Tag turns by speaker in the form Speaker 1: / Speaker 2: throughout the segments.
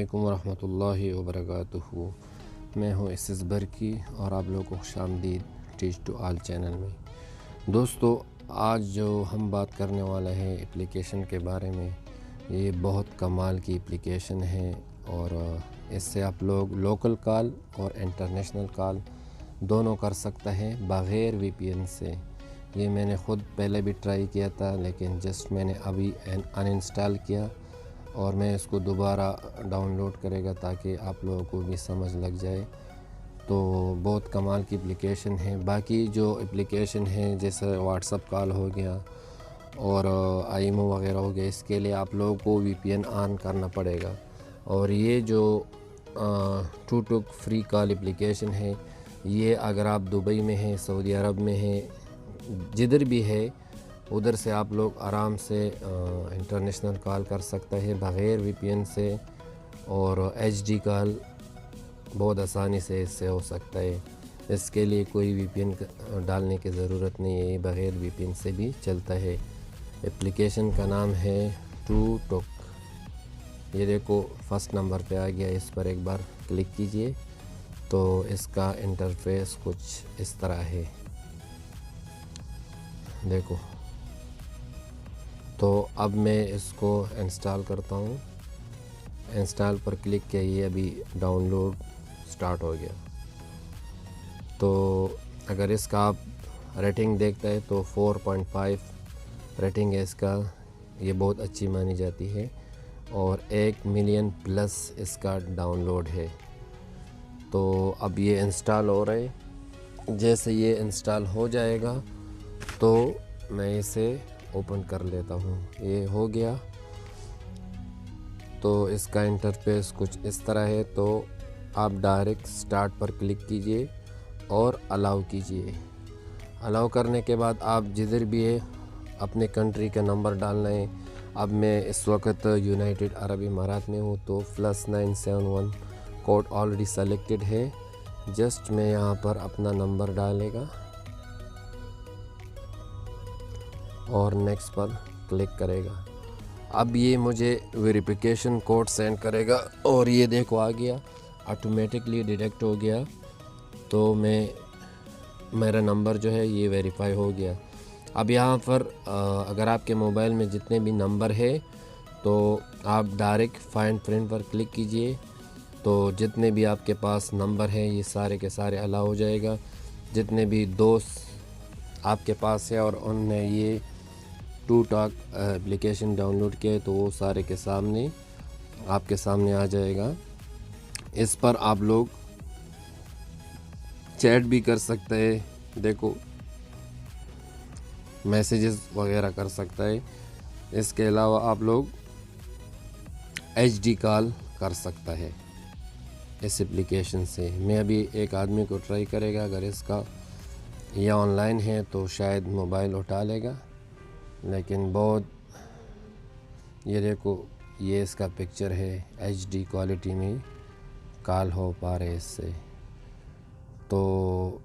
Speaker 1: علیکم ورحمۃ اللہ وبرکاتہ۔ میں ہوں اسس برکی اور آپ لوگوں کو خوش آمدید ٹیچ ٹو آل چینل میں۔ دوستو، آج جو ہم بات کرنے والا ہے اپلیکیشن کے بارے میں، یہ بہت کمال کی اپلیکیشن ہے اور اس سے آپ لوگ لوکل کال اور انٹرنیشنل کال دونوں کر سکتا ہے بغیر وی پی این سے۔ یہ میں نے خود پہلے بھی ٹرائی کیا تھا، لیکن جسٹ میں نے ابھی ان انسٹال کیا اور میں اس کو دوبارہ ڈاؤن لوڈ کرے گا تاکہ آپ لوگوں کو بھی سمجھ لگ جائے۔ تو بہت کمال کی اپلیکیشن ہے۔ باقی جو اپلیکیشن ہیں جیسے واٹس اپ کال ہو گیا اور آئیمو وغیرہ ہو گیا، اس کے لیے آپ لوگوں کو وی پی این آن کرنا پڑے گا۔ اور یہ جو ToTok free call application ہے، یہ اگر آپ دبئی میں ہیں، سعودی عرب میں ہیں، جدھر بھی ہے ادھر سے آپ لوگ آرام سے انٹرنیشنل کال کر سکتا ہے بغیر وی پی این سے، اور ایچ ڈی کال بہت آسانی سے اس سے ہو سکتا ہے۔ اس کے لیے کوئی وی پی این ڈالنے کی ضرورت نہیں ہے، بغیر وی پی این سے بھی چلتا ہے۔ اپلیکیشن کا نام ہے ٹو ٹک۔ یہ دیکھو فرسٹ نمبر پہ آ گیا، اس پر ایک بار کلک کیجئے تو اس کا انٹرفیس کچھ اس طرح ہے، دیکھو۔ تو اب میں اس کو انسٹال کرتا ہوں۔ انسٹال پر کلک کیا، یہ ابھی ڈاؤن لوڈ سٹارٹ ہو گیا۔ تو اگر اس کا آپ ریٹنگ دیکھتا ہے تو 4.5 ریٹنگ ہے اس کا، یہ بہت اچھی مانی جاتی ہے، اور 1 ملین پلس اس کا ڈاؤن لوڈ ہے۔ تو اب یہ انسٹال ہو رہا ہے، جیسے یہ انسٹال ہو جائے گا تو میں اسے اوپن کر لیتا ہوں۔ یہ ہو گیا، تو اس کا انٹرفیس کچھ اس طرح ہے۔ تو آپ ڈائریکٹ سٹارٹ پر کلک کیجئے اور الاؤ کیجئے۔ الاؤ کرنے کے بعد آپ جدھر بھی ہے اپنے کنٹری کا نمبر ڈالنا ہے۔ اب میں اس وقت یونائٹڈ عرب امارات میں ہوں، تو +971 کوڈ آلریڈی سلیکٹڈ ہے۔ جسٹ میں یہاں پر اپنا نمبر ڈالے گا اور نیکسٹ پر کلک کرے گا۔ اب یہ مجھے ویریفیکیشن کوڈ سینڈ کرے گا، اور یہ دیکھو آ گیا، آٹومیٹکلی ڈیٹیکٹ ہو گیا۔ تو میرا نمبر جو ہے یہ ویریفائی ہو گیا۔ اب یہاں پر اگر آپ کے موبائل میں جتنے بھی نمبر ہے تو آپ ڈائریکٹ فائنڈ فرینڈ پر کلک کیجئے، تو جتنے بھی آپ کے پاس نمبر ہیں یہ سارے کے سارے الاؤ ہو جائے گا۔ جتنے بھی دوست آپ کے پاس ہے اور ان نے یہ ToTok application download کیا ہے، تو وہ سارے کے سامنے آپ کے سامنے آ جائے گا۔ اس پر آپ لوگ چیٹ بھی کر سکتے ہیں، دیکھو میسیجز وغیرہ کر سکتا ہے۔ اس کے علاوہ آپ لوگ ایچ ڈی کال کر سکتا ہے اس اپلیکیشن سے۔ میں ابھی ایک آدمی کو ٹرائی کرے گا، اگر اس کا یہ آن لائن ہے تو شاید موبائل اٹھا لے گا، لیکن بہت یہ دیکھو، یہ اس کا پکچر ہے، ایچ ڈی کوالٹی میں کال ہو پا رہے اس سے۔ تو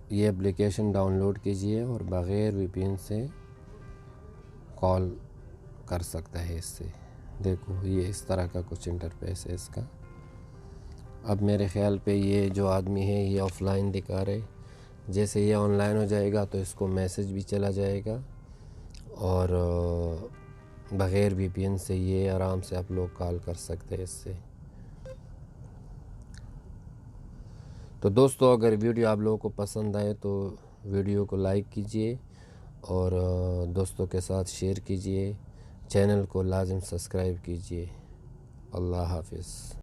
Speaker 1: یہ اپلیکیشن ڈاؤن لوڈ کیجئے اور بغیر وی پی این سے کال کر سکتا ہے اس سے۔ دیکھو یہ اس طرح کا کچھ انٹرفیس ہے اس کا۔ اب میرے خیال پہ یہ جو آدمی ہے یہ آف لائن دکھا رہے، جیسے یہ آن لائن ہو جائے گا تو اس کو میسج بھی چلا جائے گا، اور بغیر وی پی این سے یہ آرام سے آپ لوگ کال کر سکتے ہیں اس سے۔ تو دوستو، اگر ویڈیو آپ لوگوں کو پسند آئے تو ویڈیو کو لائک کیجئے اور دوستوں کے ساتھ شیئر کیجئے، چینل کو لازم سبسکرائب کیجئے۔ اللہ حافظ۔